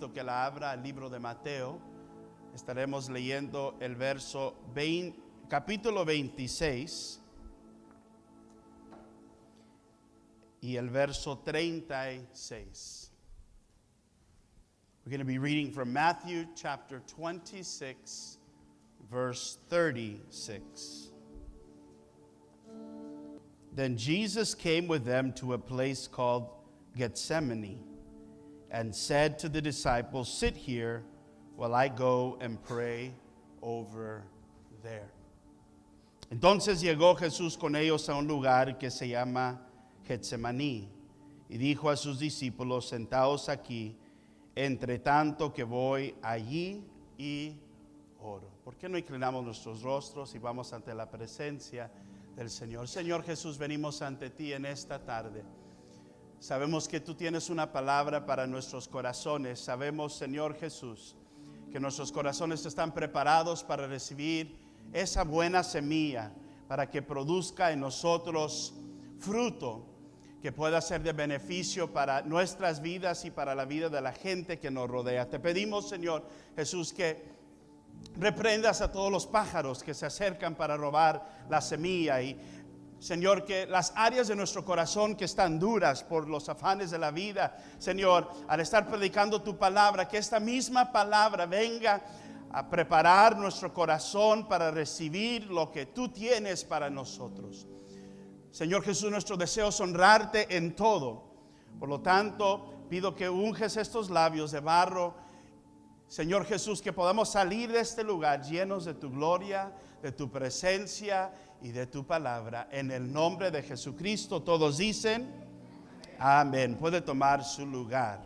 invito que la abra al libro de Mateo. Estaremos leyendo el capítulo 26 y el verso 36. We're going to be reading from Matthew chapter 26, verse 36. Then Jesus came with them to a place called Gethsemane and said to the disciples, "Sit here while I go and pray over there." Entonces llegó Jesús con ellos a un lugar que se llama Getsemaní y dijo a sus discípulos: "Sentaos aquí, entre tanto que voy allí y oro." ¿Por qué no inclinamos nuestros rostros y vamos ante la presencia del Señor? Señor Jesús, venimos ante ti en esta tarde. Sabemos que tú tienes una palabra para nuestros corazones. Sabemos, Señor Jesús, que nuestros corazones están preparados para recibir esa buena semilla, para que produzca en nosotros fruto que pueda ser de beneficio para nuestras vidas y para la vida de la gente que nos rodea. Te pedimos, Señor Jesús, que reprendas a todos los pájaros que se acercan para robar la semilla. Y, Señor, que las áreas de nuestro corazón que están duras por los afanes de la vida, Señor, al estar predicando tu palabra, que esta misma palabra venga a preparar nuestro corazón para recibir lo que tú tienes para nosotros. Señor Jesús, nuestro deseo es honrarte en todo. Por lo tanto, pido que unges estos labios de barro. Señor Jesús, que podamos salir de este lugar llenos de tu gloria, de tu presencia y de tu palabra. En el nombre de Jesucristo, todos dicen amén. Puede tomar su lugar.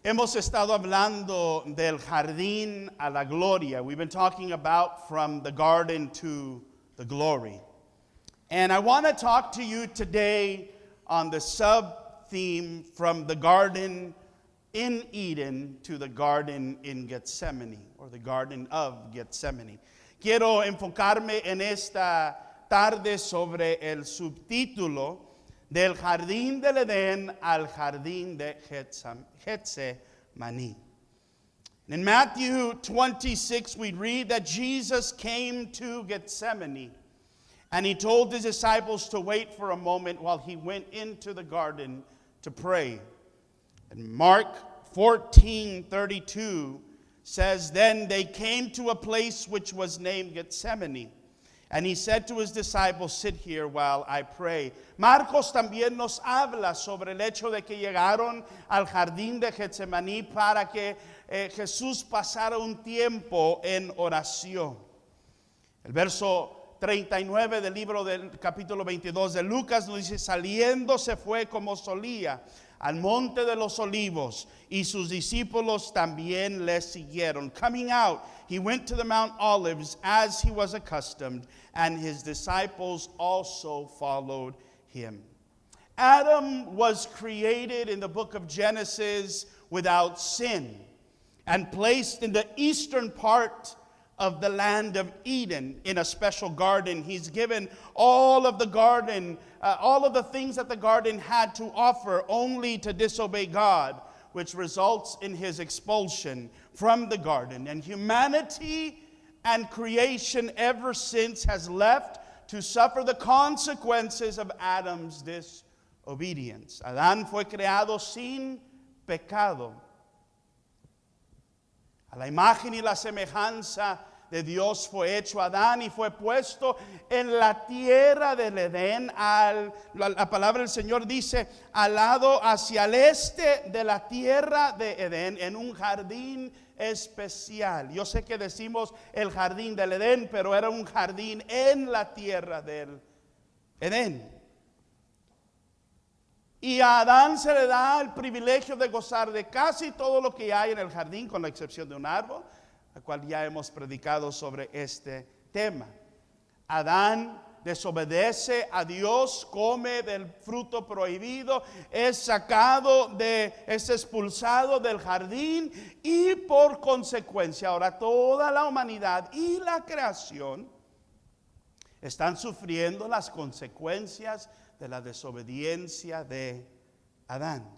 Hemos estado hablando del jardín a la gloria. We've been talking about from the garden to the glory. And I want to talk to you today on the sub-theme from the garden in Eden to the garden in Gethsemane, or the garden of Gethsemane. Quiero enfocarme en esta tarde sobre el subtítulo del jardín del Edén al jardín de Getsemaní. In Matthew 26, we read that Jesus came to Gethsemane, and he told his disciples to wait for a moment while he went into the garden to pray. And Mark 14:32 says, "Then they came to a place which was named Gethsemane. And he said to his disciples, 'Sit here while I pray.'" Marcos también nos habla sobre el hecho de que llegaron al jardín de Getsemaní para que Jesús pasara un tiempo en oración. El verso 39 del libro del capítulo 22 de Lucas nos dice: "Saliendo se fue como solía al monte de los olivos, y sus discípulos también le siguieron. Coming out, he went to the Mount Olives as he was accustomed, and his disciples also followed him." Adam was created in the book of Genesis without sin and placed in the eastern part of the land of Eden in a special garden. He's given all of the garden, all of the things that the garden had to offer, only to disobey God, which results in his expulsion from the garden. And humanity and creation ever since has left to suffer the consequences of Adam's disobedience. Adán fue creado sin pecado, a la imagen y la semejanza de Dios fue hecho Adán y fue puesto en la tierra del Edén. La palabra del Señor dice: al lado hacia el este de la tierra de Edén, en un jardín especial. Yo sé que decimos el jardín del Edén, pero era un jardín en la tierra del Edén. Y a Adán se le da el privilegio de gozar de casi todo lo que hay en el jardín, con la excepción de un árbol, al cual ya hemos predicado sobre este tema. Adán desobedece a Dios, come del fruto prohibido, es expulsado del jardín, y por consecuencia ahora toda la humanidad y la creación Están sufriendo las consecuencias de la desobediencia de Adán.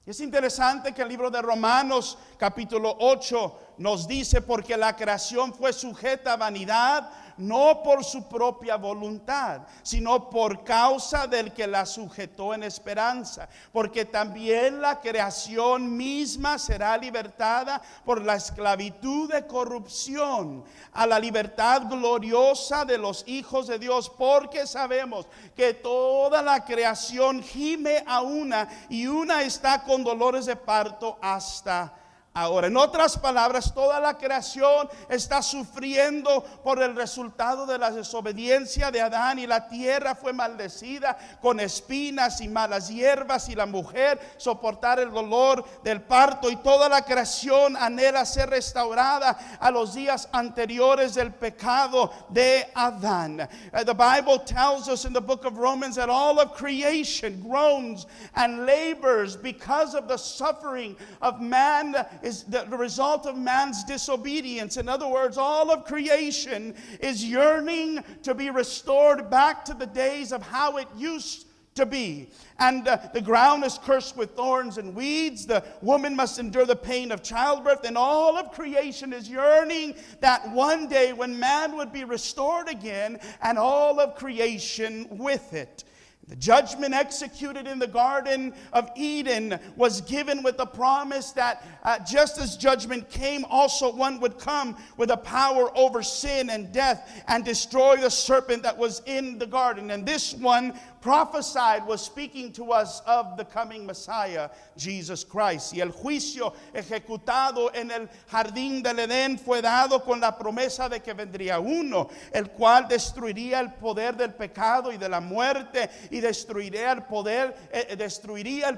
Es interesante que el libro de Romanos capítulo 8 nos dice, porque la creación fue sujeta a vanidad, no por su propia voluntad, sino por causa del que la sujetó en esperanza. Porque también la creación misma será libertada por la esclavitud de corrupción a la libertad gloriosa de los hijos de Dios. Porque sabemos que toda la creación gime a una, y una está con dolores de parto hasta ahora. En otras palabras, toda la creación está sufriendo por el resultado de la desobediencia de Adán, y la tierra fue maldecida con espinas y malas hierbas, y la mujer soportar el dolor del parto, y toda la creación anhela ser restaurada a los días anteriores del pecado de Adán. The Bible tells us in the book of Romans that all of creation groans and labors because of the suffering of man, is the result of man's disobedience. In other words, all of creation is yearning to be restored back to the days of how it used to be. And the ground is cursed with thorns and weeds. The woman must endure the pain of childbirth. And all of creation is yearning that one day when man would be restored again, and all of creation with it. The judgment executed in the Garden of Eden was given with the promise that just as judgment came, also one would come with a power over sin and death and destroy the serpent that was in the garden. And this one prophesied was speaking to us of the coming Messiah, Jesus Christ. Y el juicio ejecutado en el jardín del Edén fue dado con la promesa de que vendría uno, el cual destruiría el poder del pecado y de la muerte, y destruiría el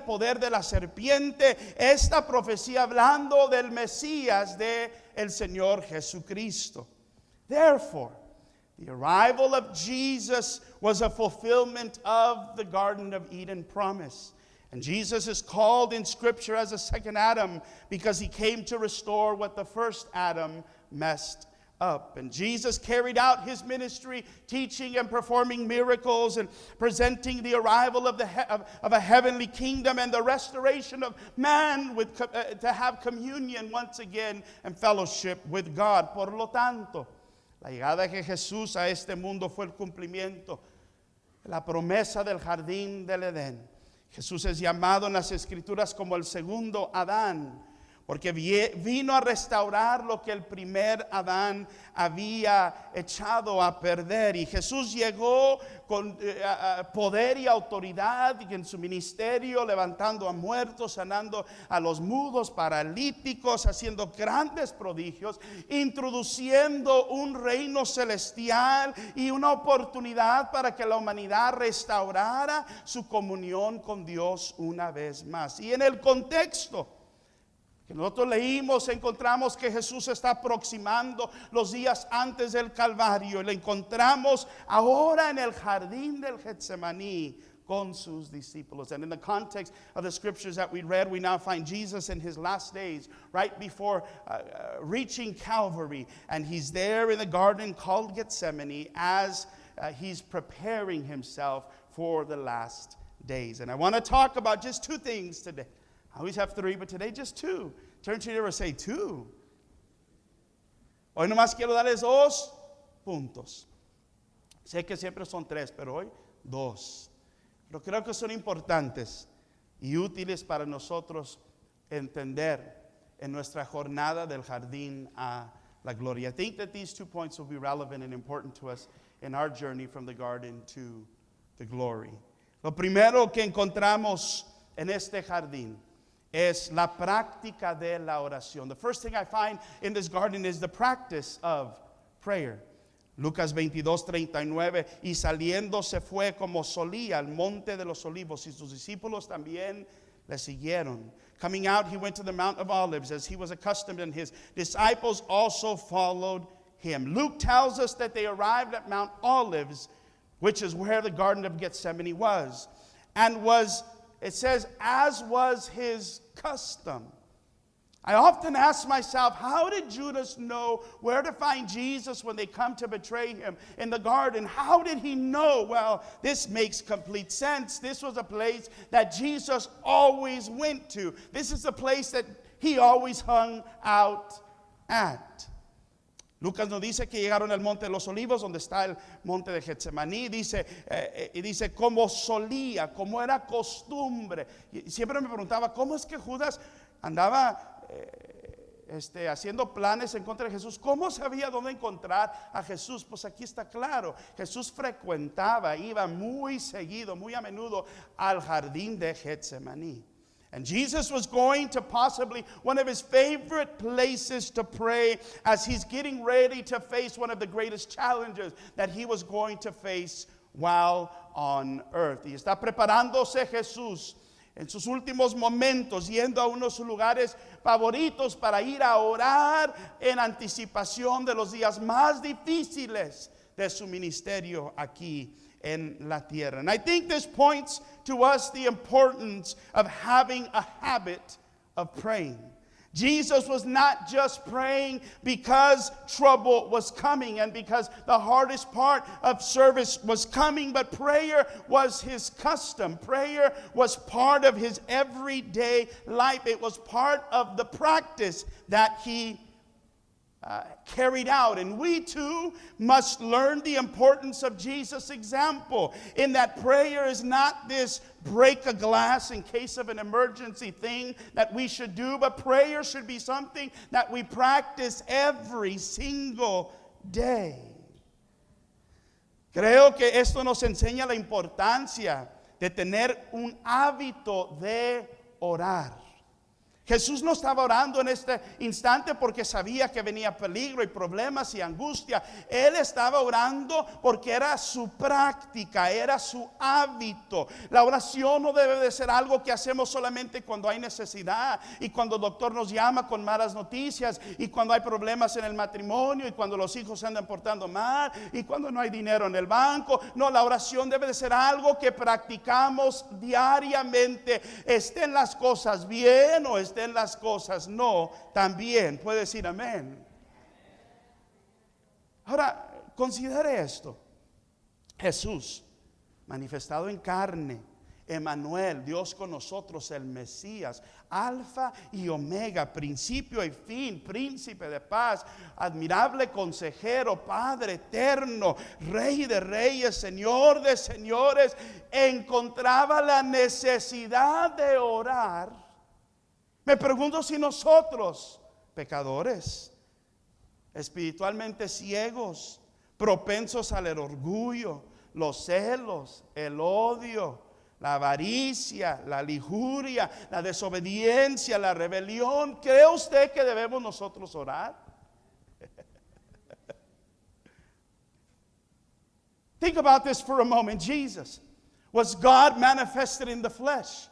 poder de la serpiente. Esta profecía hablando del Mesías, de el Señor Jesucristo. Therefore, the arrival of Jesus was a fulfillment of the Garden of Eden promise. And Jesus is called in Scripture as a second Adam because he came to restore what the first Adam messed up. And Jesus carried out his ministry, teaching and performing miracles and presenting the arrival of a heavenly kingdom and the restoration of man to have communion once again and fellowship with God. Por lo tanto, la llegada de Jesús a este mundo fue el cumplimiento de la promesa del jardín del Edén. Jesús es llamado en las Escrituras como el segundo Adán, porque vino a restaurar lo que el primer Adán había echado a perder. Y Jesús llegó con poder y autoridad, y en su ministerio levantando a muertos, sanando a los mudos, paralíticos, haciendo grandes prodigios, introduciendo un reino celestial y una oportunidad para que la humanidad restaurara su comunión con Dios una vez más. Y en el contexto que nosotros leímos, encontramos que Jesús está aproximando los días antes del Calvario, y lo encontramos ahora en el jardín del Getsemaní con sus discípulos. And in the context of the scriptures that we read, we now find Jesus in his last days, right before reaching Calvary, and he's there in the garden called Gethsemane as he's preparing himself for the last days. And I want to talk about just two things today. I always have three, but today just two. Turn to your neighbor and say two. Hoy nomás quiero darles dos puntos. Sé que siempre son tres, pero hoy dos. Pero creo que son importantes y útiles para nosotros entender en nuestra jornada del jardín a la gloria. I think that these 2 points will be relevant and important to us in our journey from the garden to the glory. Lo primero que encontramos en este jardín es la práctica de la oración. The first thing I find in this garden is the practice of prayer. Lucas 22:39, y saliendo se fue como solía al monte de los olivos, y sus discípulos también le siguieron. Coming out, he went to the Mount of Olives as he was accustomed, and his disciples also followed him. Luke tells us that they arrived at Mount Olives, which is where the Garden of Gethsemane was, and it says, as was his custom. I often ask myself, how did Judas know where to find Jesus when they come to betray him in the garden? How did he know? Well, this makes complete sense. This was a place that Jesus always went to. This is a place that he always hung out at. Lucas nos dice que llegaron al Monte de los Olivos, donde está el Monte de Getsemaní. Dice como solía, como era costumbre. Y siempre me preguntaba, ¿cómo es que Judas andaba haciendo planes en contra de Jesús? ¿Cómo sabía dónde encontrar a Jesús? Pues aquí está claro. Jesús frecuentaba, iba muy seguido, muy a menudo al jardín de Getsemaní. And Jesus was going to possibly one of his favorite places to pray as he's getting ready to face one of the greatest challenges that he was going to face while on earth. Y está preparándose Jesús en sus últimos momentos, yendo a unos lugares favoritos para ir a orar en anticipación de los días más difíciles de su ministerio aquí en la tierra. And I think this points to us the importance of having a habit of praying. Jesus was not just praying because trouble was coming and because the hardest part of service was coming, but prayer was his custom. Prayer was part of his everyday life. It was part of the practice that he carried out. And we too must learn the importance of Jesus' example, in that prayer is not this break a glass in case of an emergency thing that we should do, but prayer should be something that we practice every single day. Creo que esto nos enseña la importancia de tener un hábito de orar. Jesús no estaba orando en este instante porque sabía que venía peligro y problemas y angustia. Él estaba orando porque era su práctica, era su hábito. La oración no debe de ser algo que hacemos solamente cuando hay necesidad y cuando el doctor nos llama con malas noticias y cuando hay problemas en el matrimonio y cuando los hijos se andan portando mal y cuando no hay dinero en el banco. No, la oración debe de ser algo que practicamos diariamente, estén las cosas bien o estén las cosas no, también puede decir amén. Ahora, considere esto. Jesús, manifestado en carne, Emmanuel, Dios con nosotros, el Mesías, Alfa y Omega, principio y fin, príncipe de paz, admirable consejero, Padre eterno, Rey de reyes, Señor de señores, encontraba la necesidad de orar. Me pregunto si nosotros, pecadores, espiritualmente ciegos, propensos al orgullo, los celos, el odio, la avaricia, la lujuria, la desobediencia, la rebelión, ¿cree usted que debemos nosotros orar? Think about this for a moment. Jesus was God manifested in the flesh.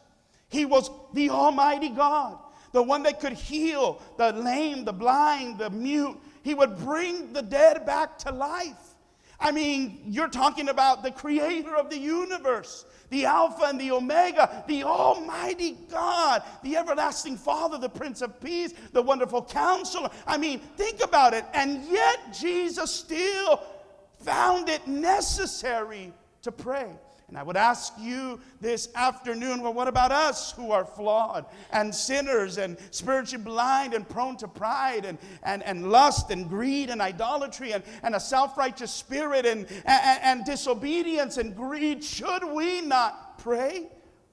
He was the Almighty God, the one that could heal the lame, the blind, the mute. He would bring the dead back to life. I mean, you're talking about the creator of the universe, the Alpha and the Omega, the Almighty God, the everlasting Father, the Prince of Peace, the wonderful Counselor. I mean, think about it. And yet Jesus still found it necessary to pray. And I would ask you this afternoon, well, what about us who are flawed and sinners and spiritually blind and prone to pride and lust and greed and idolatry and a self-righteous spirit and disobedience and greed? Should we not pray?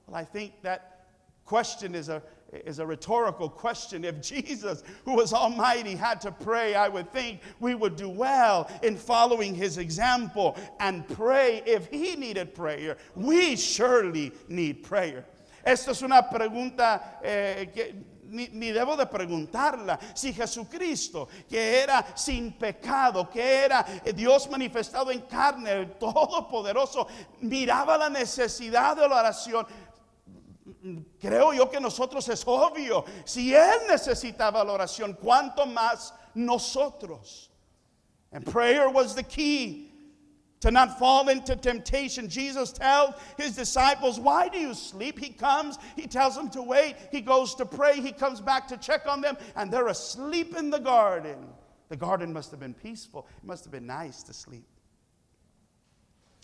Well, I think that question is a rhetorical question. If Jesus, who was almighty, had to pray, I would think we would do well in following his example and pray. If he needed prayer, we surely need prayer. Esto es una pregunta que ni debo de preguntarla. Si Jesucristo, que era sin pecado, que era Dios manifestado en carne, el Todopoderoso, miraba la necesidad de la oración, creo yo que nosotros es obvio. Si él necesitaba la oración, ¿cuánto más nosotros? And prayer was the key to not fall into temptation. Jesus tells his disciples, why do you sleep? He comes, he tells them to wait, he goes to pray, he comes back to check on them, and they're asleep in the garden. The garden must have been peaceful. It must have been nice to sleep.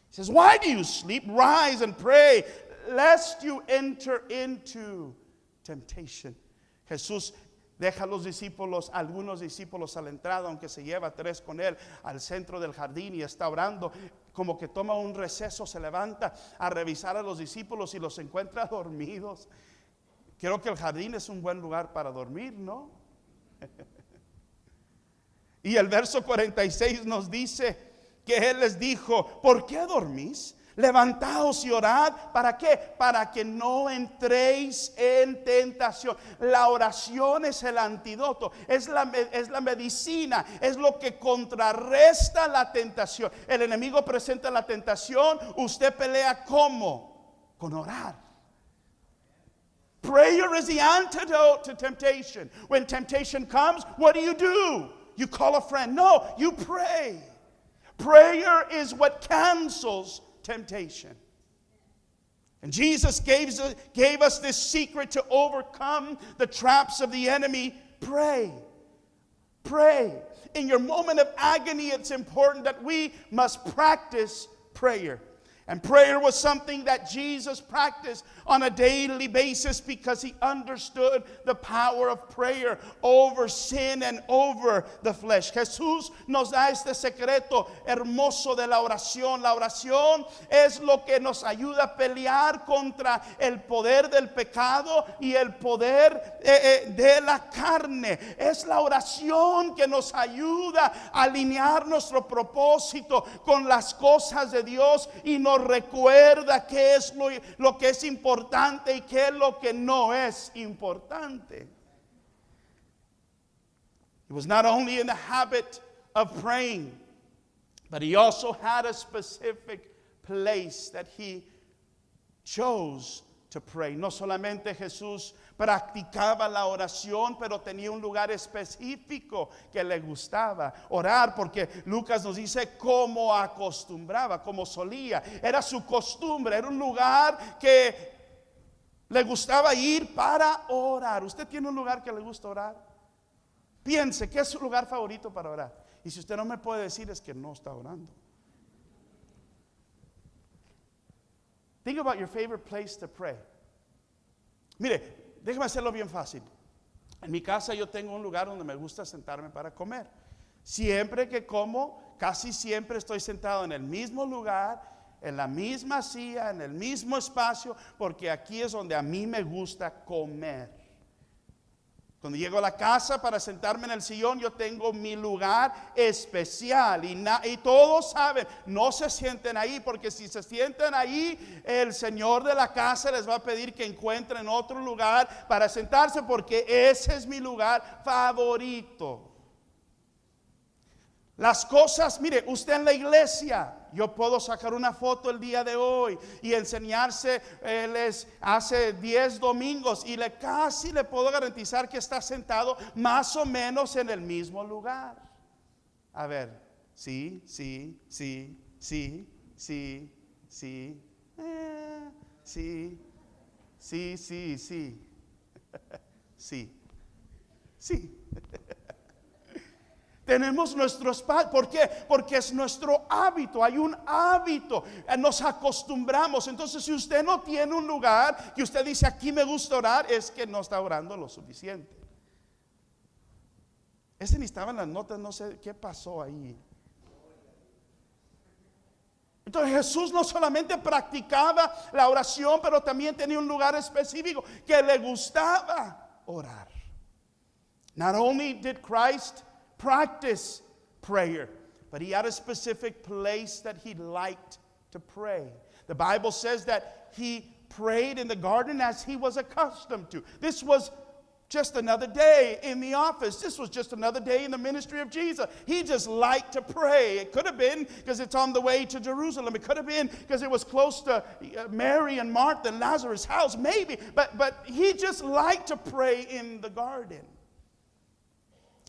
He says, why do you sleep? Rise and pray, lest you enter into temptation. Jesús deja a los discípulos, algunos discípulos a la entrada, aunque se lleva 3 con él al centro del jardín y está orando. Como que toma un receso, se levanta a revisar a los discípulos y los encuentra dormidos. Creo que el jardín es un buen lugar para dormir, ¿no? Y el verso 46 nos dice que él les dijo, ¿por qué dormís? Levantaos y orad. ¿Para qué? Para que no entréis en tentación. La oración es el antídoto, es la medicina, es lo que contrarresta la tentación. El enemigo presenta la tentación, usted pelea ¿cómo? Con orar. Prayer is the antidote to temptation. When temptation comes, what do? You call a friend. No, you pray. Prayer is what cancels temptation. And Jesus gave us this secret to overcome the traps of the enemy. Pray. Pray. In your moment of agony, it's important that we must practice prayer. And prayer was something that Jesus practiced on a daily basis because he understood the power of prayer over sin and over the flesh. Jesús nos da este secreto hermoso de la oración. La oración es lo que nos ayuda a pelear contra el poder del pecado y el poder de la carne. Es la oración que nos ayuda a alinear nuestro propósito con las cosas de Dios y nos recuerda qué es lo que es importante y qué es lo que no es importante. He was not only in the habit of praying, but he also had a specific place that he chose to pray. No solamente Jesús practicaba la oración, pero tenía un lugar específico que le gustaba orar, porque Lucas nos dice cómo acostumbraba, cómo solía. Era su costumbre, era un lugar que le gustaba ir para orar. ¿Usted tiene un lugar que le gusta orar? Piense, ¿qué es su lugar favorito para orar? Y si usted no me puede decir, es que no está orando. Think about your favorite place to pray. Mire, déjeme hacerlo bien fácil. En mi casa yo tengo un lugar donde me gusta sentarme para comer. Siempre que como, casi siempre estoy sentado en el mismo lugar, en la misma silla, en el mismo espacio, porque aquí es donde a mí me gusta comer. Cuando llego a la casa para sentarme en el sillón, yo tengo mi lugar especial y todos saben, no se sienten ahí, porque si se sienten ahí, el señor de la casa les va a pedir que encuentren otro lugar para sentarse, porque ese es mi lugar favorito. Las cosas, mire, usted en la iglesia, yo puedo sacar una foto el día de hoy y enseñarse, hace 10 domingos y casi le puedo garantizar que está sentado más o menos en el mismo lugar. A ver, sí, sí, sí, sí, sí, sí, sí, sí, sí, sí, sí, sí. Tenemos nuestro espacio. ¿Por qué? Porque es nuestro hábito. Hay un hábito. Nos acostumbramos. Entonces, si usted no tiene un lugar que usted dice, aquí me gusta orar, es que no está orando lo suficiente. Ese ni estaba en las notas, no sé qué pasó ahí. Entonces Jesús no solamente practicaba la oración, pero también tenía un lugar específico que le gustaba orar. Not only did Christ practice prayer, but he had a specific place that he liked to pray. The Bible says that he prayed in the garden as he was accustomed to. This was just another day in the office. This was just another day in the ministry of Jesus. He just liked to pray. It could have been because it's on the way to Jerusalem. It could have been because it was close to Mary and Martha and Lazarus' house, maybe. But he just liked to pray in the garden.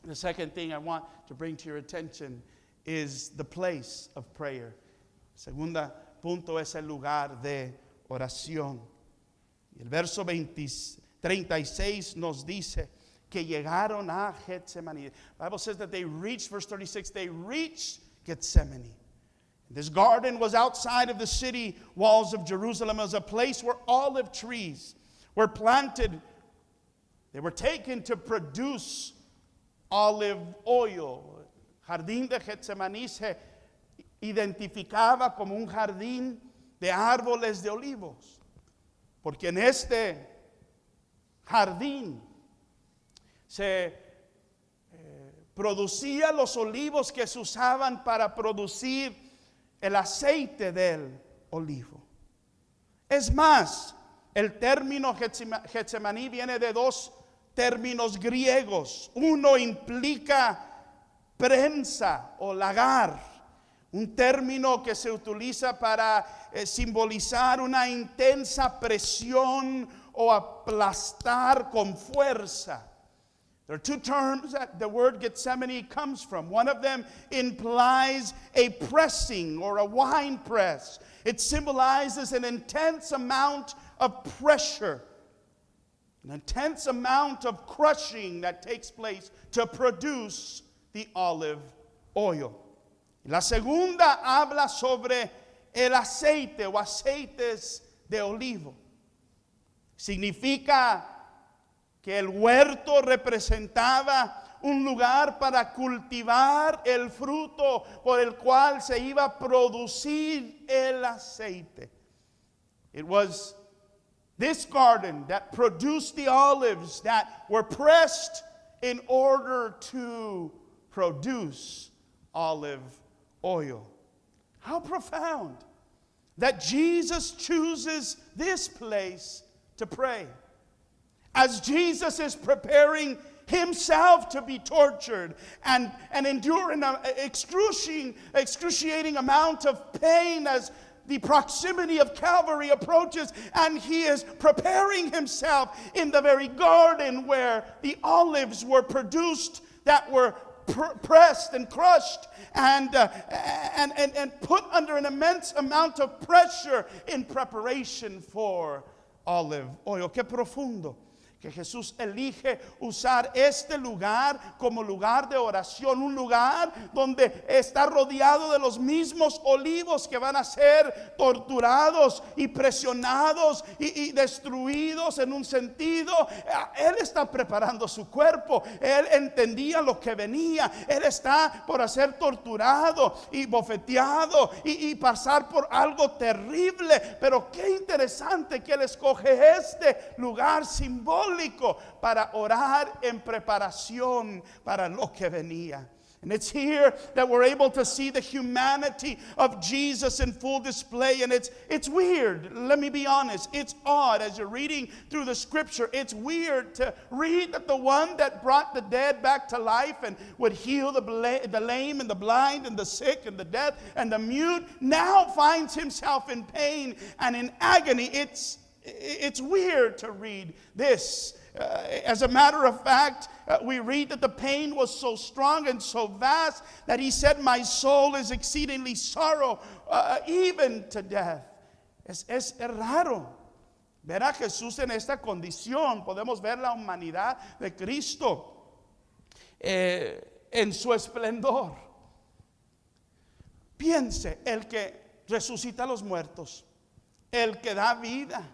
The second thing I want to bring to your attention is the place of prayer. Segundo punto es el lugar de oración. Y el verso 36 nos dice que llegaron a Getsemaní. The Bible says that they reached, verse 36, they reached Gethsemane. This garden was outside of the city walls of Jerusalem. It was a place where olive trees were planted. They were taken to produce olive oil. Jardín de Getsemaní se identificaba como un jardín de árboles de olivos, porque en este jardín se producía los olivos que se usaban para producir el aceite del olivo. Es más, el término Getsemaní viene de dos términos griegos. Uno implica prensa o lagar, un término que se utiliza para simbolizar una intensa presión o aplastar con fuerza. There are two terms that the word Gethsemane comes from. One of them implies a pressing or a wine press. It symbolizes an intense amount of pressure, an intense amount of crushing that takes place to produce the olive oil. La segunda habla sobre el aceite o aceites de olivo. Significa que el huerto representaba un lugar para cultivar el fruto por el cual se iba a producir el aceite. It was this garden that produced the olives that were pressed in order to produce olive oil. How profound that Jesus chooses this place to pray. As Jesus is preparing himself to be tortured and endure an excruciating amount of pain as the proximity of Calvary approaches, and he is preparing himself in the very garden where the olives were produced, that were pressed and crushed and put under an immense amount of pressure in preparation for olive oil. Qué profundo que Jesús elige usar este lugar como lugar de oración, un lugar donde está rodeado de los mismos olivos que van a ser torturados y presionados y destruidos en un sentido. Él está preparando su cuerpo, él entendía lo que venía, él está por ser torturado y bofeteado y pasar por algo terrible, pero qué interesante que él escoge este lugar simbólico para orar en preparación para lo que venía. And it's here that we're able to see the humanity of Jesus in full display. And it's weird. Let me be honest. It's odd as you're reading through the scripture. It's weird to read that the one that brought the dead back to life and would heal the lame and the blind and the sick and the deaf and the mute now finds himself in pain and in agony. It's weird to read this. As a matter of fact, we read that the pain was so strong and so vast that he said, my soul is exceedingly sorrow, even to death. Es raro ver a Jesús en esta condición. Podemos ver la humanidad de Cristo en su esplendor. Piense, el que resucita a los muertos, el que da vida,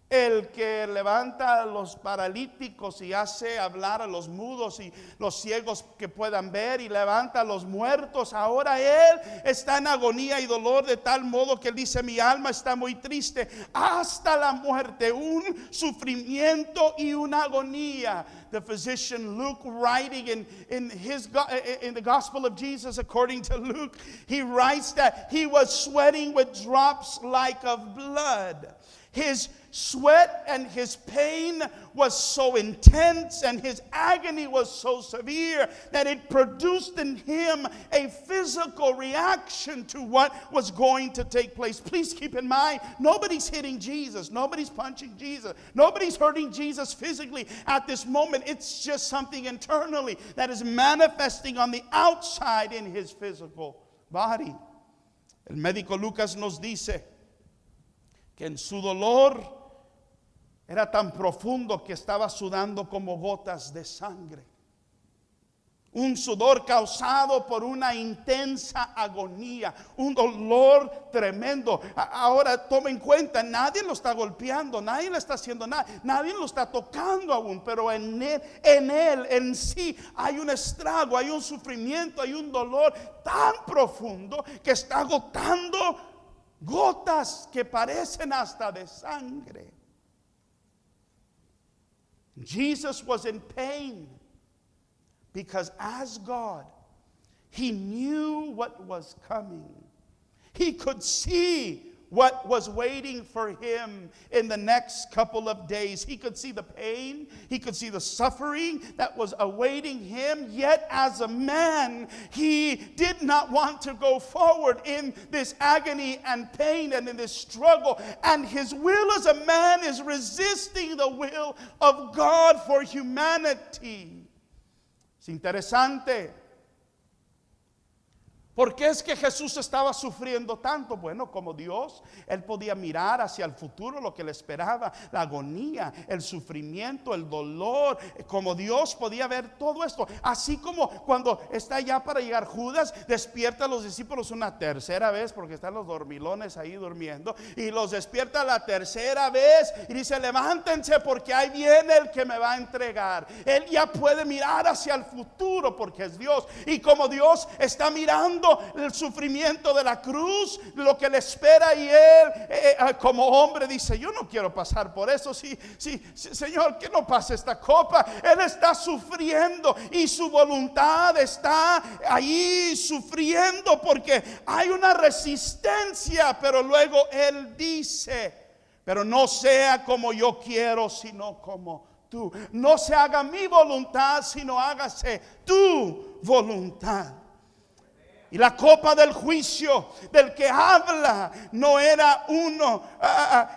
el que levanta a los paralíticos y hace hablar a los mudos y los ciegos que puedan ver y levanta a los muertos. Ahora él está en agonía y dolor de tal modo que él dice, mi alma está muy triste hasta la muerte, un sufrimiento y una agonía. The physician Luke, writing in the Gospel of Jesus according to Luke, he writes that he was sweating with drops like of blood. His sweat and his pain was so intense and his agony was so severe that it produced in him a physical reaction to what was going to take place. Please keep in mind, nobody's hitting Jesus. Nobody's punching Jesus. Nobody's hurting Jesus physically at this moment. It's just something internally that is manifesting on the outside in his physical body. El médico Lucas nos dice que en su dolor era tan profundo que estaba sudando como gotas de sangre. Un sudor causado por una intensa agonía, un dolor tremendo. Ahora toma en cuenta, nadie lo está golpeando, nadie le está haciendo nada, nadie lo está tocando aún, pero en él en sí hay un estrago, hay un sufrimiento, hay un dolor tan profundo que está agotando gotas que parecen hasta de sangre. Jesus was in pain. Because as God, He knew what was coming. He could see what was waiting for Him in the next couple of days. He could see the pain. He could see the suffering that was awaiting Him. Yet as a man, He did not want to go forward in this agony and pain and in this struggle. And His will as a man is resisting the will of God for humanity. Es interesante. ¿Por qué es que Jesús estaba sufriendo tanto? Bueno, como Dios, Él podía mirar hacia el futuro lo que le esperaba, la agonía, el sufrimiento, el dolor. Como Dios podía ver todo esto. Así como cuando está ya para llegar Judas, despierta a los discípulos una tercera vez, porque están los dormilones ahí durmiendo, y los despierta la tercera vez y dice: levántense porque ahí viene el que me va a entregar. Él ya puede mirar hacia el futuro porque es Dios. Y como Dios está mirando el sufrimiento de la cruz, lo que le espera, y él como hombre dice: yo no quiero pasar por eso. Sí, Señor, que no pase esta copa. Él está sufriendo y su voluntad está ahí sufriendo porque hay una resistencia, pero luego él dice: pero no sea como yo quiero, sino como tú. No se haga mi voluntad, sino hágase tu voluntad. Y la copa del juicio del que habla no era uno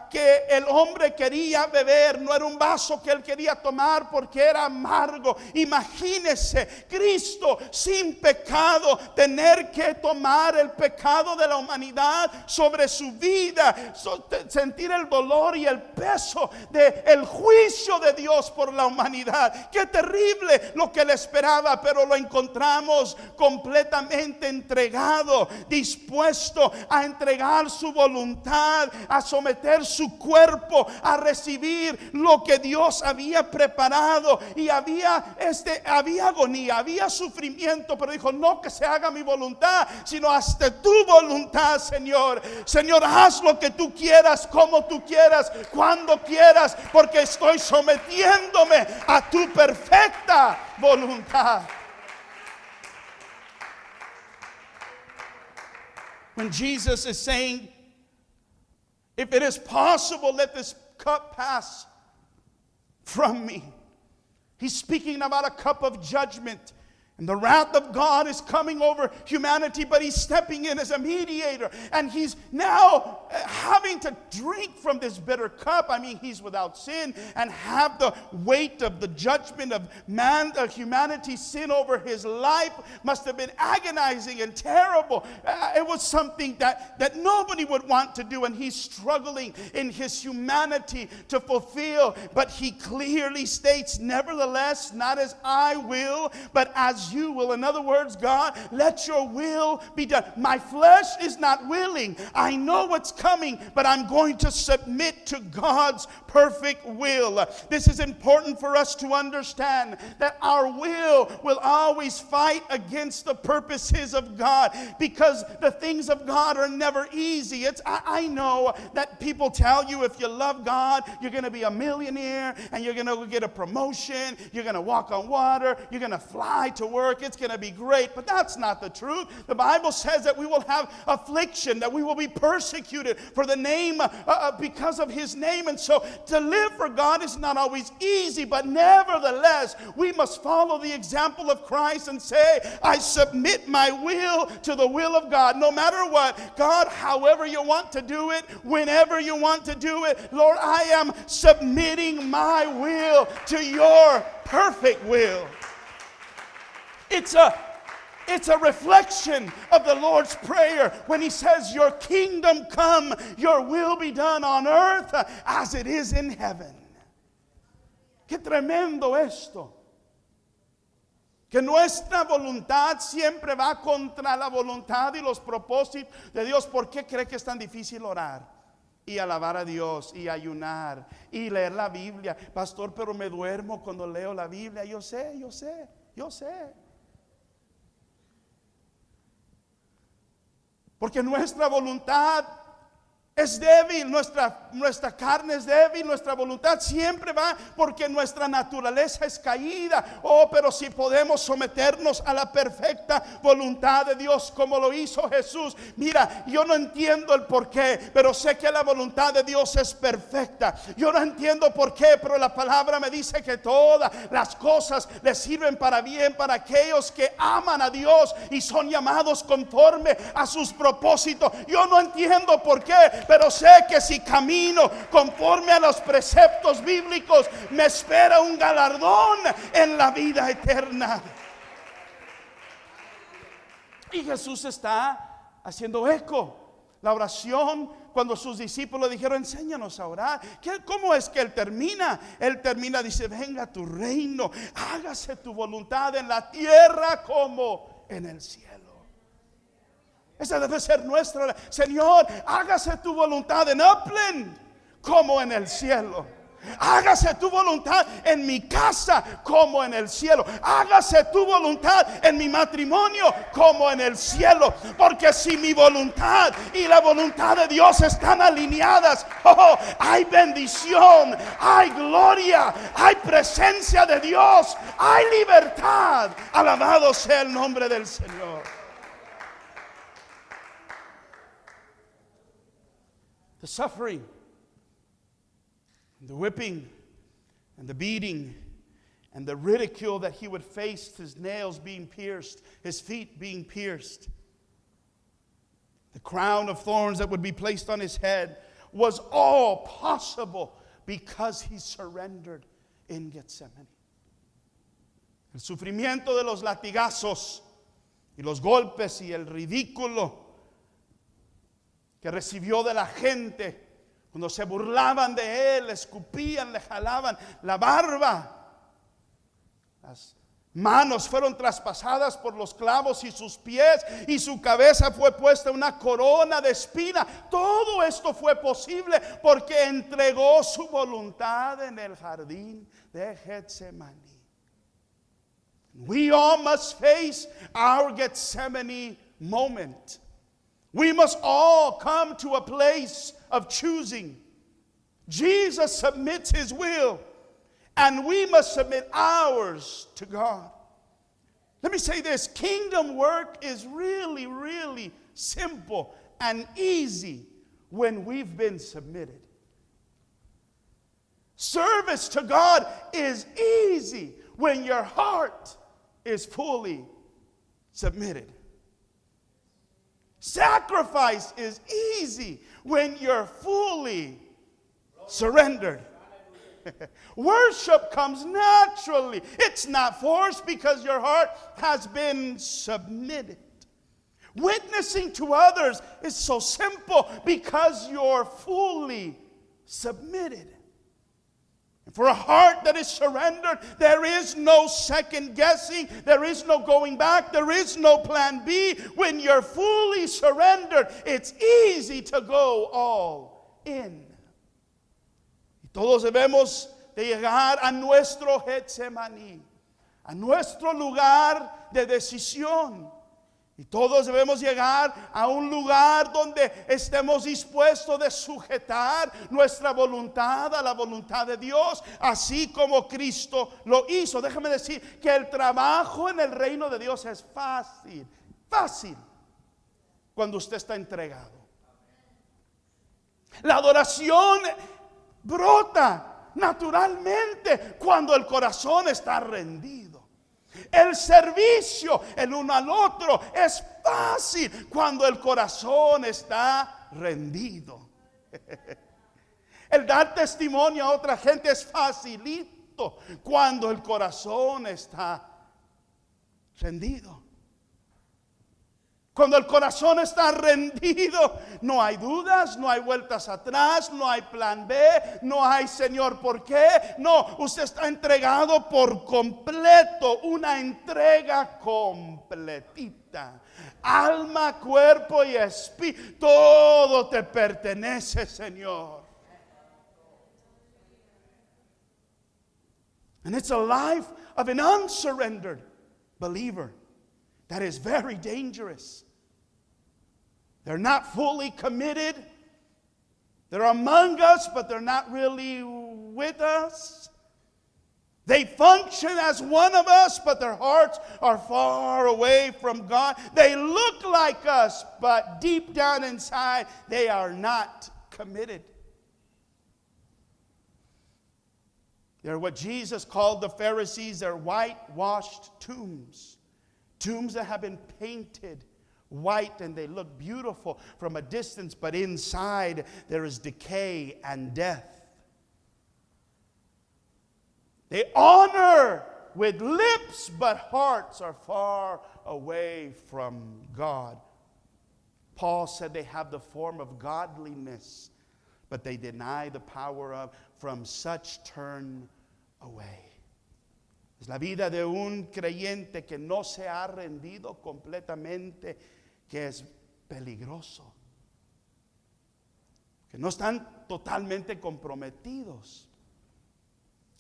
que el hombre quería beber, no era un vaso que él quería tomar porque era amargo. Imagínese Cristo sin pecado tener que tomar el pecado de la humanidad sobre su vida, sentir el dolor y el peso del juicio de Dios por la humanidad. Qué terrible lo que le esperaba, pero lo encontramos completamente entregado, dispuesto a entregar su voluntad, a someter su cuerpo, a recibir lo que Dios había preparado. Y había agonía, había sufrimiento, pero dijo: no que se haga mi voluntad, sino hazte tu voluntad, Señor. Señor, haz lo que tú quieras, como tú quieras, cuando quieras, porque estoy sometiéndome a tu perfecta voluntad. When Jesus is saying, if it is possible, let this cup pass from me, He's speaking about a cup of judgment. And the wrath of God is coming over humanity, but He's stepping in as a mediator. And He's now having to drink from this bitter cup. I mean, He's without sin and have the weight of the judgment of humanity's sin over His life must have been agonizing and terrible. It was something that nobody would want to do. And He's struggling in His humanity to fulfill. But He clearly states, nevertheless, not as I will, but as you will. In other words, God, let your will be done. My flesh is not willing. I know what's coming, but I'm going to submit to God's perfect will. This is important for us to understand, that our will always fight against the purposes of God, because the things of God are never easy. I know that people tell you if you love God, you're going to be a millionaire and you're going to get a promotion, you're going to walk on water, you're going to fly to work, it's going to be great. But that's not the truth. The Bible says that we will have affliction, that we will be persecuted for the name, because of His name. And so to live for God is not always easy, but nevertheless we must follow the example of Christ and say, I submit my will to the will of God. No matter what, God, however you want to do it, whenever you want to do it, Lord, I am submitting my It's a reflection of the Lord's Prayer when He says, your kingdom come, your will be done on earth as it is in heaven. Qué tremendo esto. Que nuestra voluntad siempre va contra la voluntad y los propósitos de Dios. ¿Por qué cree que es tan difícil orar y alabar a Dios y ayunar y leer la Biblia? Pastor, pero me duermo cuando leo la Biblia. Yo sé. Porque nuestra voluntad es débil, nuestra carne es débil, nuestra voluntad siempre va porque nuestra naturaleza es caída. Oh, pero si podemos someternos a la perfecta voluntad de Dios como lo hizo Jesús. Mira, yo no entiendo el por qué, pero sé que la voluntad de Dios es perfecta. Yo no entiendo por qué, pero la palabra me dice que todas las cosas le sirven para bien para aquellos que aman a Dios y son llamados conforme a sus propósitos. Yo no entiendo por qué, pero sé que si camino conforme a los preceptos bíblicos, me espera un galardón en la vida eterna. Y Jesús está haciendo eco. La oración, cuando sus discípulos dijeron, enséñanos a orar. ¿Cómo es que Él termina? Él termina, dice, venga tu reino, hágase tu voluntad en la tierra como en el cielo. Esa debe ser nuestra. Señor, hágase tu voluntad en Upland como en el cielo. Hágase tu voluntad en mi casa como en el cielo. Hágase tu voluntad en mi matrimonio como en el cielo. Porque si mi voluntad y la voluntad de Dios están alineadas, hay bendición, hay gloria, hay presencia de Dios, hay libertad. Alabado sea el nombre del Señor. The suffering, the whipping, and the beating, and the ridicule that He would face, His nails being pierced, His feet being pierced, the crown of thorns that would be placed on His head, was all possible because He surrendered in Gethsemane. El sufrimiento de los latigazos y los golpes y el ridículo que recibió de la gente cuando se burlaban de Él, le escupían, le jalaban la barba. Las manos fueron traspasadas por los clavos y sus pies, y su cabeza fue puesta una corona de espina. Todo esto fue posible porque entregó su voluntad en el jardín de Getsemaní. We all must face our Gethsemane moment. We must all come to a place of choosing. Jesus submits His will, and we must submit ours to God. Let me say this, kingdom work is really, really simple and easy when we've been submitted. Service to God is easy when your heart is fully submitted. Sacrifice is easy when you're fully surrendered. Worship comes naturally. It's not forced because your heart has been submitted. Witnessing to others is so simple because you're fully submitted. For a heart that is surrendered, there is no second guessing, there is no going back, there is no plan B. When you're fully surrendered, it's easy to go all in. Y todos debemos de llegar a nuestro Getsemaní, a nuestro lugar de decisión. Y todos debemos llegar a un lugar donde estemos dispuestos de sujetar nuestra voluntad a la voluntad de Dios, así como Cristo lo hizo. Déjame decir que el trabajo en el reino de Dios es fácil, fácil, cuando usted está entregado. La adoración brota naturalmente cuando el corazón está rendido. El servicio el uno al otro es fácil cuando el corazón está rendido. El dar testimonio a otra gente es facilito cuando el corazón está rendido. Cuando el corazón está rendido, no hay dudas, no hay vueltas atrás, no hay plan B, no hay Señor, ¿por qué? No, usted está entregado por completo, una entrega completita. Alma, cuerpo y espíritu, todo te pertenece, Señor. And it's a life of an unsurrendered believer that is very dangerous. They're not fully committed. They're among us, but they're not really with us. They function as one of us, but their hearts are far away from God. They look like us, but deep down inside, they are not committed. They're what Jesus called the Pharisees, they're whitewashed tombs. Tombs that have been painted white and they look beautiful from a distance, but inside there is decay and death. They honor with lips, but hearts are far away from God. Paul said they have the form of godliness, but they deny the power of. From such turn away. Es la vida de un creyente que no se ha rendido completamente, que es peligroso. Que no están totalmente comprometidos.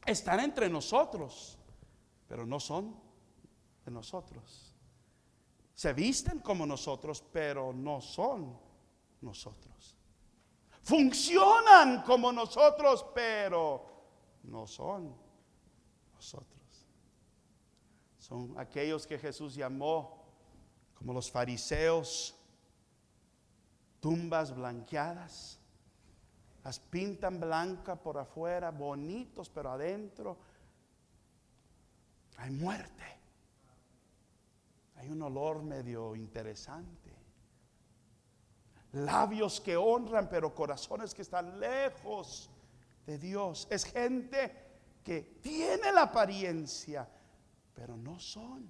Están entre nosotros, pero no son de nosotros. Se visten como nosotros, pero no son nosotros. Funcionan como nosotros, pero no son nosotros. Son aquellos que Jesús llamó como los fariseos, tumbas blanqueadas. Las pintan blanca por afuera, bonitos, pero adentro hay muerte. Hay un olor medio interesante. Labios que honran, pero corazones que están lejos de Dios. Es gente que tiene la apariencia, pero no son.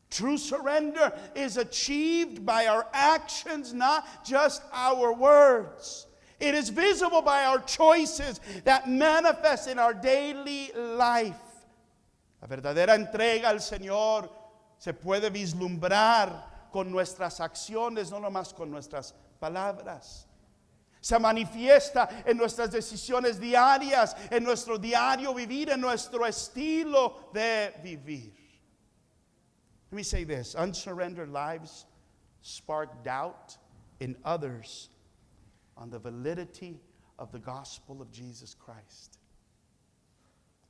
True surrender is achieved by our actions, not just our words. It is visible by our choices that manifest in our daily life. La verdadera entrega al Señor se puede vislumbrar con nuestras acciones, no nomás con nuestras palabras. Se manifiesta en nuestras decisiones diarias, en nuestro diario vivir, en nuestro estilo de vivir. Let me say this: unsurrendered lives spark doubt in others on the validity of the gospel of Jesus Christ.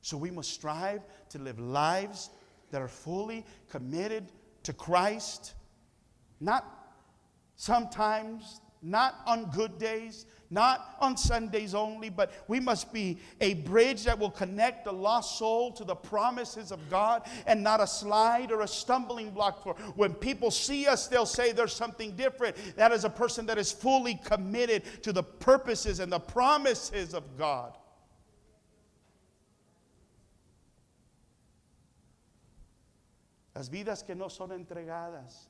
So we must strive to live lives that are fully committed to Christ. Not sometimes, not on good days, not on Sundays only, but we must be a bridge that will connect the lost soul to the promises of God, and not a slide or a stumbling block for when people see us, they'll say there's something different. That is a person that is fully committed to the purposes and the promises of God. Las vidas que no son entregadas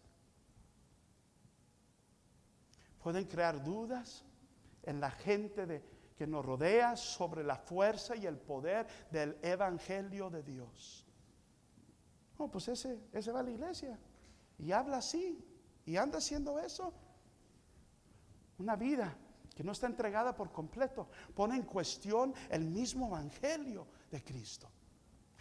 pueden crear dudas en la gente que nos rodea sobre la fuerza y el poder del Evangelio de Dios. No, pues ese va a la iglesia y habla así y anda haciendo eso. Una vida que no está entregada por completo pone en cuestión el mismo Evangelio de Cristo.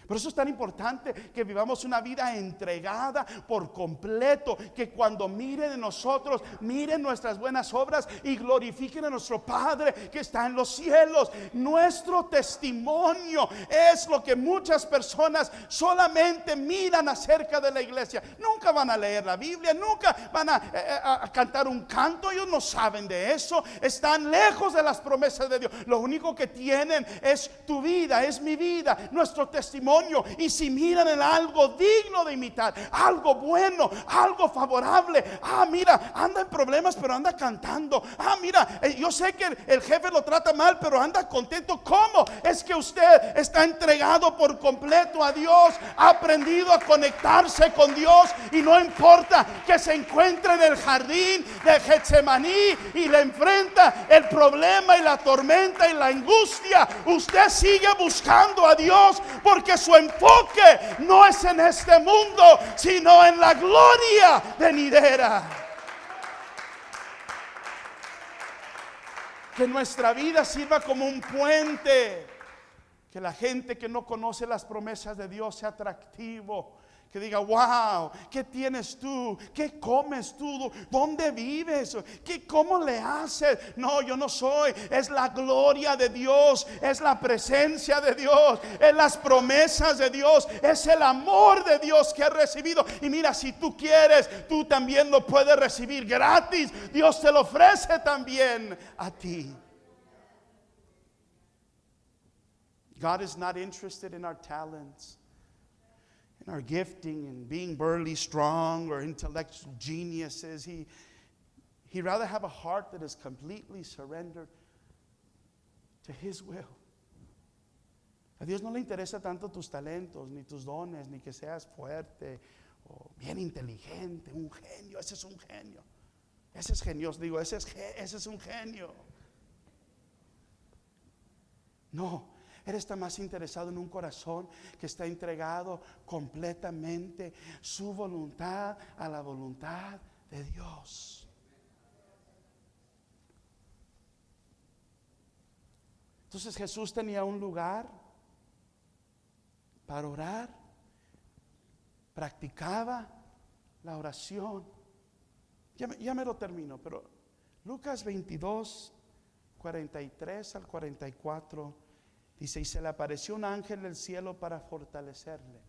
Por eso es tan importante que vivamos una vida entregada por completo, que cuando miren en nosotros, miren nuestras buenas obras y glorifiquen a nuestro Padre que está en los cielos. Nuestro testimonio es lo que muchas personas solamente miran acerca de la iglesia. Nunca van a leer la Biblia, nunca van a cantar un canto. Ellos no saben de eso, están lejos de las promesas de Dios. Lo único que tienen es tu vida, es mi vida, nuestro testimonio testimonio y si miran en algo digno de imitar, algo bueno, algo favorable. Mira, anda en problemas pero anda cantando. Mira, yo sé que el jefe lo trata mal pero anda contento. ¿Cómo? Es que usted está entregado por completo a Dios, ha aprendido a conectarse con Dios y no importa que se encuentre en el jardín de Getsemaní y le enfrenta el problema y la tormenta y la angustia, usted sigue buscando a Dios porque su enfoque no es en este mundo, sino en la gloria venidera. Que nuestra vida sirva como un puente, que la gente que no conoce las promesas de Dios sea atractivo. Que diga, wow, ¿qué tienes tú? ¿Qué comes tú? ¿Dónde vives? ¿Cómo le haces? No, yo no soy. Es la gloria de Dios, es la presencia de Dios, es las promesas de Dios, es el amor de Dios que he recibido. Y mira, si tú quieres, tú también lo puedes recibir gratis. Dios te lo ofrece también a ti. God is not interested in our talents, in our gifting, and being burly strong or intellectual geniuses. He'd rather have a heart that is completely surrendered to His will. A Dios no le interesa tanto tus talentos, ni tus dones, ni que seas fuerte o bien inteligente, un genio. Ese es un genio. Ese es genio, digo, ese es un genio. No. Él está más interesado en un corazón que está entregado completamente su voluntad a la voluntad de Dios. Entonces Jesús tenía un lugar para orar, practicaba la oración. Ya me lo termino, pero Lucas 22, 43 al 44. Dice, y se le apareció un ángel del cielo para fortalecerle.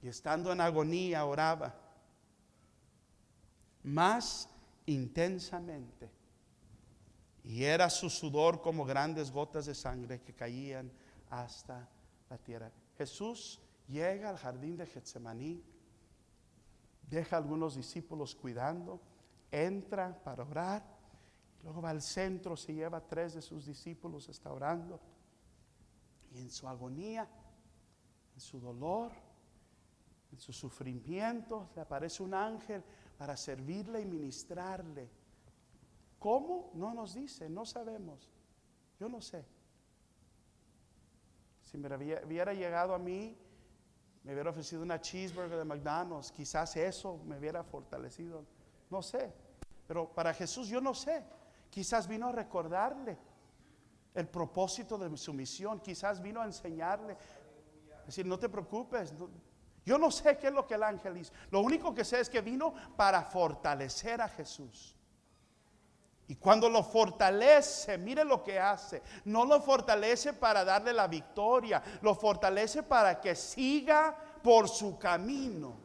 Y estando en agonía oraba más intensamente. Y era su sudor como grandes gotas de sangre que caían hasta la tierra. Jesús llega al jardín de Getsemaní, deja a algunos discípulos cuidando, entra para orar. Luego va al centro, se lleva a 3 de sus discípulos, está orando. Y en su agonía, en su dolor, en su sufrimiento, le aparece un ángel para servirle y ministrarle. ¿Cómo? No nos dice, no sabemos. Yo no sé. Si me hubiera llegado a mí, me hubiera ofrecido una cheeseburger de McDonald's, quizás eso me hubiera fortalecido. No sé. Pero para Jesús yo no sé. Quizás vino a recordarle el propósito de su misión. Quizás vino a enseñarle. Es decir, no te preocupes. Yo no sé qué es lo que el ángel hizo. Lo único que sé es que vino para fortalecer a Jesús. Y cuando lo fortalece, mire lo que hace. No lo fortalece para darle la victoria. Lo fortalece para que siga por su camino.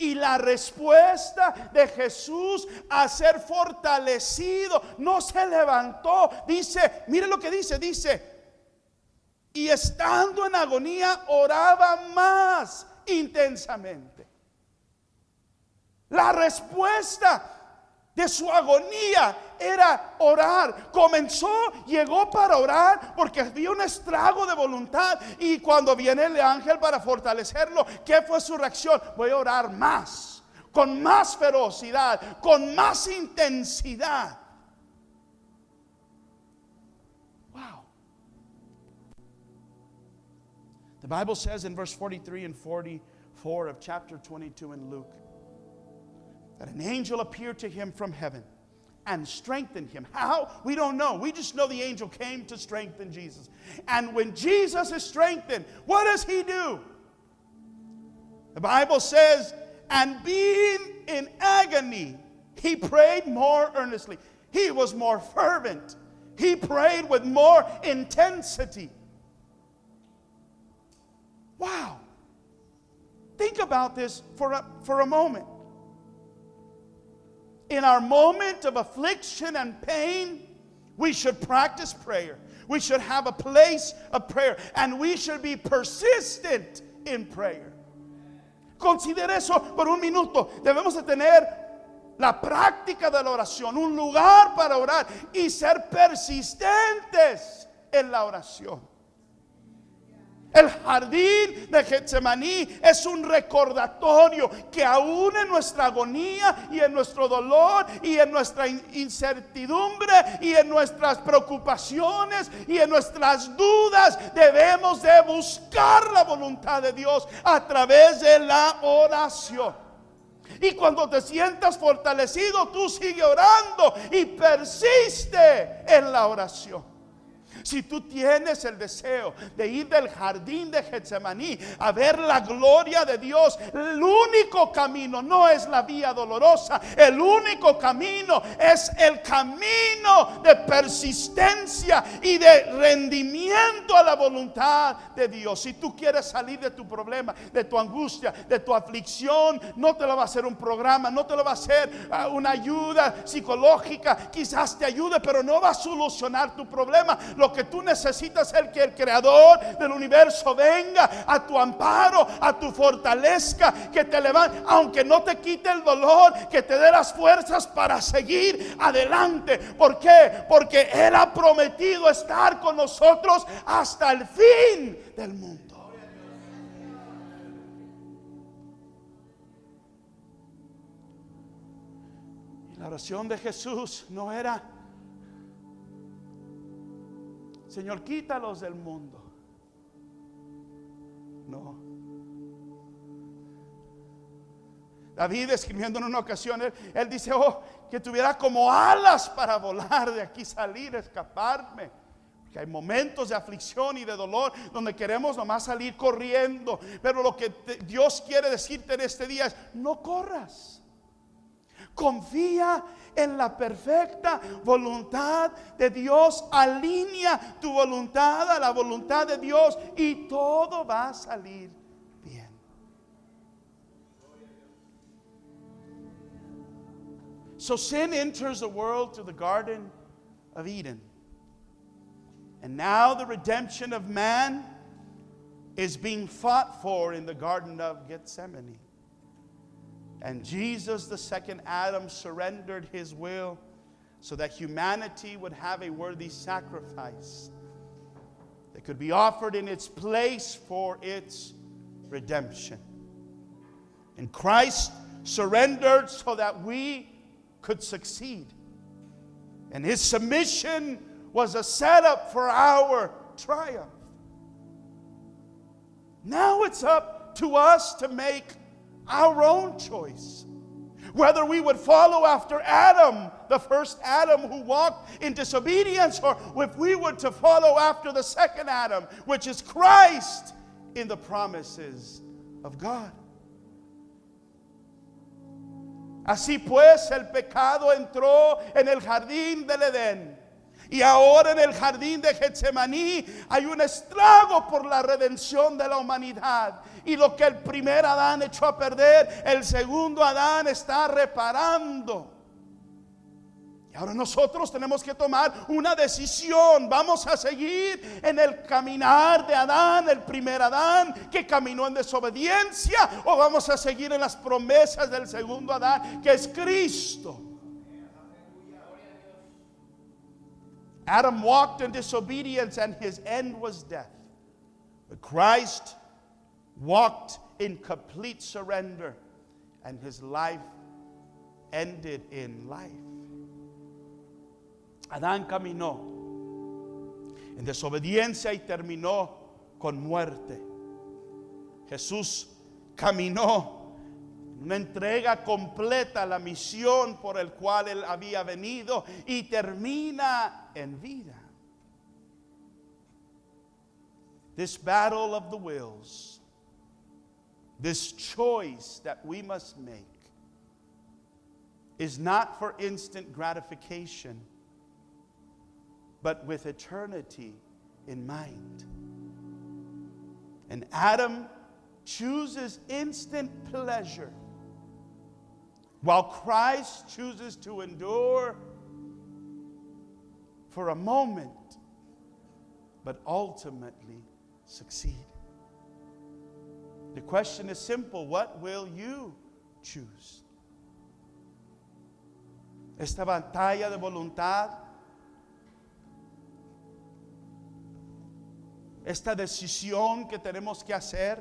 Y la respuesta de Jesús a ser fortalecido no se levantó. Dice, mire lo que dice, y estando en agonía oraba más intensamente. La respuesta de su agonía era orar. Llegó para orar porque había un estrago de voluntad. Y cuando viene el ángel para fortalecerlo, ¿qué fue su reacción? Voy a orar más, con más ferocidad, con más intensidad. Wow. The Bible says in verse 43 and 44 of chapter 22 in Luke, that an angel appeared to him from heaven and strengthened him. How? We don't know. We just know the angel came to strengthen Jesus. And when Jesus is strengthened, what does he do? The Bible says, and being in agony, he prayed more earnestly. He was more fervent. He prayed with more intensity. Wow. Think about this for a moment. In our moment of affliction and pain, we should practice prayer. We should have a place of prayer. And we should be persistent in prayer. Considere eso por un minuto. Debemos de tener la práctica de la oración, un lugar para orar y ser persistentes en la oración. El jardín de Getsemaní es un recordatorio que aún en nuestra agonía y en nuestro dolor y en nuestra incertidumbre y en nuestras preocupaciones y en nuestras dudas debemos de buscar la voluntad de Dios a través de la oración. Y cuando te sientas fortalecido, tú sigue orando y persiste en la oración. Si tú tienes el deseo de ir del jardín de Getsemaní a ver la gloria de Dios, el único camino no es la vía dolorosa, el único camino es el camino de persistencia y de rendimiento a la voluntad de Dios. Si tú quieres salir de tu problema, de tu angustia, de tu aflicción, no te lo va a hacer un programa, no te lo va a hacer una ayuda psicológica, quizás te ayude, pero no va a solucionar tu problema. Lo que tú necesitas es que el creador del universo venga a tu amparo, a tu fortaleza, que te levante, aunque no te quite el dolor, que te dé las fuerzas para seguir adelante. ¿Por qué? Porque Él ha prometido estar con nosotros hasta el fin del mundo. Y la oración de Jesús no era: Señor, quítalos del mundo. No. David, escribiendo en una ocasión, él dice: oh, que tuviera como alas para volar, de aquí salir, escaparme. Porque hay momentos de aflicción y de dolor donde queremos nomás salir corriendo. Pero lo que Dios quiere decirte en este día es: no corras. Confía en la perfecta voluntad de Dios. Alinea tu voluntad a la voluntad de Dios y todo va a salir bien. So sin enters the world through the Garden of Eden. And now the redemption of man is being fought for in the Garden of Gethsemane. And Jesus, the second Adam, surrendered his will so that humanity would have a worthy sacrifice that could be offered in its place for its redemption. And Christ surrendered so that we could succeed. And his submission was a setup for our triumph. Now it's up to us to make our own choice. Whether we would follow after Adam, the first Adam who walked in disobedience, or if we were to follow after the second Adam, which is Christ, in the promises of God. Así pues, el pecado entró en el jardín del Edén. Y ahora en el jardín de Getsemaní hay un estrago por la redención de la humanidad. Y lo que el primer Adán echó a perder, el segundo Adán está reparando. Y ahora nosotros tenemos que tomar una decisión. ¿Vamos a seguir en el caminar de Adán, el primer Adán que caminó en desobediencia? ¿O vamos a seguir en las promesas del segundo Adán, que es Cristo? Adam walked in disobedience and his end was death. But Christ walked in complete surrender and his life ended in life. Adán caminó en desobediencia y terminó con muerte. Jesús caminó una entrega completa a la misión por el cual él había venido y termina en vida. This battle of the wills, this choice that we must make, is not for instant gratification, but with eternity in mind. And Adam chooses instant pleasure, while Christ chooses to endure for a moment but ultimately succeed. The question is simple. What will you choose? Esta batalla de voluntad, esta decisión que tenemos que hacer.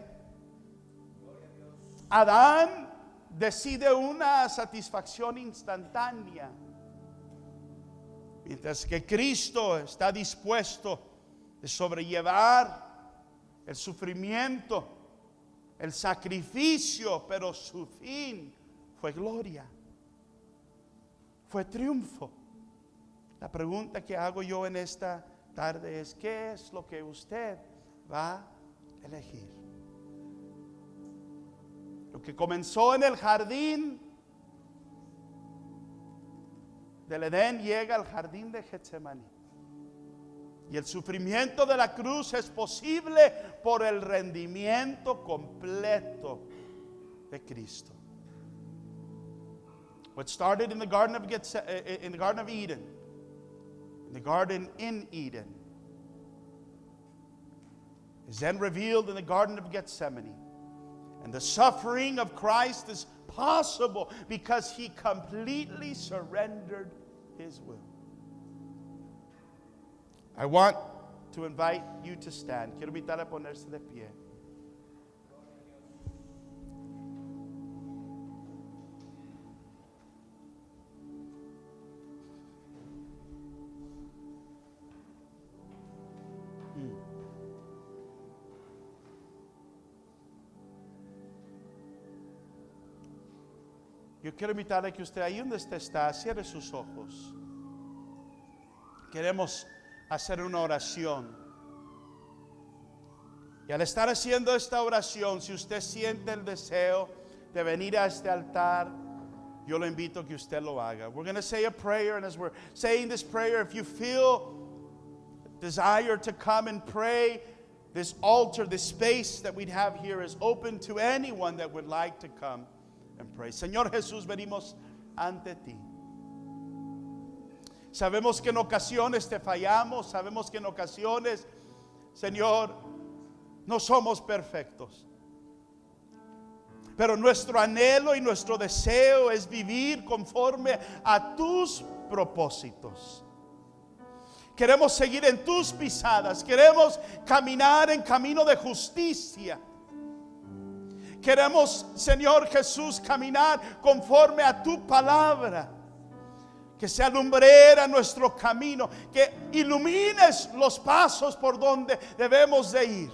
Adán decide una satisfacción instantánea, mientras que Cristo está dispuesto a sobrellevar el sufrimiento, el sacrificio, pero su fin fue gloria, fue triunfo. La pregunta que hago yo en esta tarde es: ¿qué es lo que usted va a elegir? Lo que comenzó en el jardín del Edén llega al jardín de Getsemaní. Y el sufrimiento de la cruz es posible por el rendimiento completo de Cristo. What started in the Garden of Eden, in the garden in Eden, is then revealed in the Garden of Gethsemane. And the suffering of Christ is possible because He completely surrendered His will. I want to invite you to stand. Quiero invitar a ponerse de pie. Yo quiero invitarle que usted, ahí donde usted está, cierre sus ojos. Queremos hacer una oración. Y al estar haciendo esta oración, si usted siente el deseo de venir a este altar, yo lo invito a que usted lo haga. We're going to say a prayer, and as we're saying this prayer, if you feel desire to come and pray, this altar, this space that we'd have here is open to anyone that would like to come and pray. Señor Jesús, venimos ante ti. Sabemos que en ocasiones te fallamos, sabemos que en ocasiones, Señor, no somos perfectos. Pero nuestro anhelo y nuestro deseo es vivir conforme a tus propósitos. Queremos seguir en tus pisadas, queremos caminar en camino de justicia. Queremos, Señor Jesús, caminar conforme a tu palabra. Que sea lumbrera nuestro camino, que ilumines los pasos por donde debemos de ir.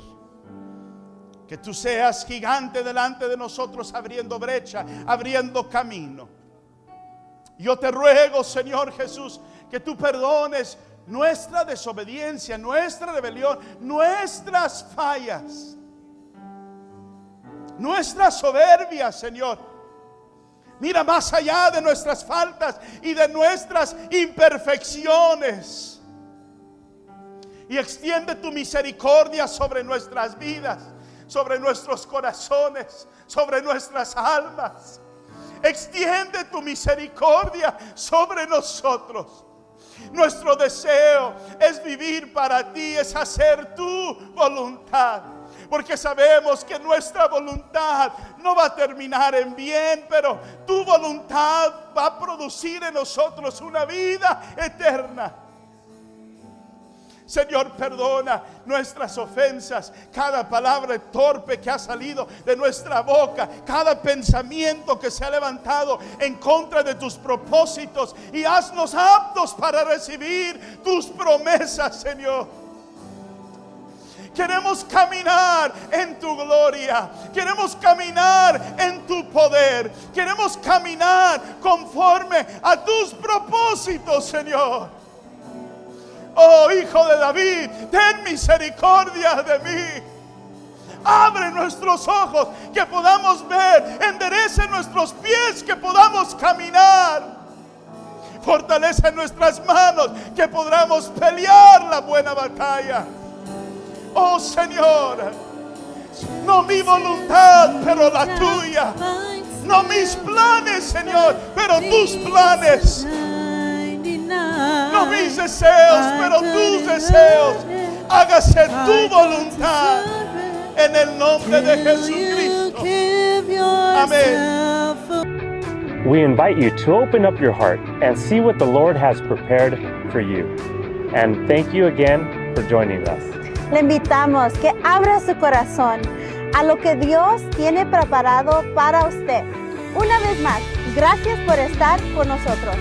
Que tú seas gigante delante de nosotros, abriendo brecha, abriendo camino. Yo te ruego, Señor Jesús, que tú perdones nuestra desobediencia, nuestra rebelión, nuestras fallas, nuestra soberbia, Señor. Mira más allá de nuestras faltas y de nuestras imperfecciones. Y extiende tu misericordia sobre nuestras vidas, sobre nuestros corazones, sobre nuestras almas. Extiende tu misericordia sobre nosotros. Nuestro deseo es vivir para ti, es hacer tu voluntad. Porque sabemos que nuestra voluntad no va a terminar en bien, pero tu voluntad va a producir en nosotros una vida eterna. Señor, perdona nuestras ofensas, cada palabra torpe que ha salido de nuestra boca, cada pensamiento que se ha levantado en contra de tus propósitos, y haznos aptos para recibir tus promesas, Señor. Queremos caminar en tu gloria. Queremos caminar en tu poder. Queremos caminar conforme a tus propósitos, Señor. Oh, Hijo de David, ten misericordia de mí. Abre nuestros ojos, que podamos ver. Enderece nuestros pies, que podamos caminar. Fortalece nuestras manos, que podamos pelear la buena batalla. Oh Señor, no mi voluntad, pero la tuya. No mis planes, Señor, pero tus planes. No mis deseos, pero tus deseos. hágase tu voluntad en el nombre de Jesucristo. Amén. We invite you to open up your heart and see what the Lord has prepared for you. And thank you again for joining us. Le invitamos que abra su corazón a lo que Dios tiene preparado para usted. Una vez más, gracias por estar con nosotros.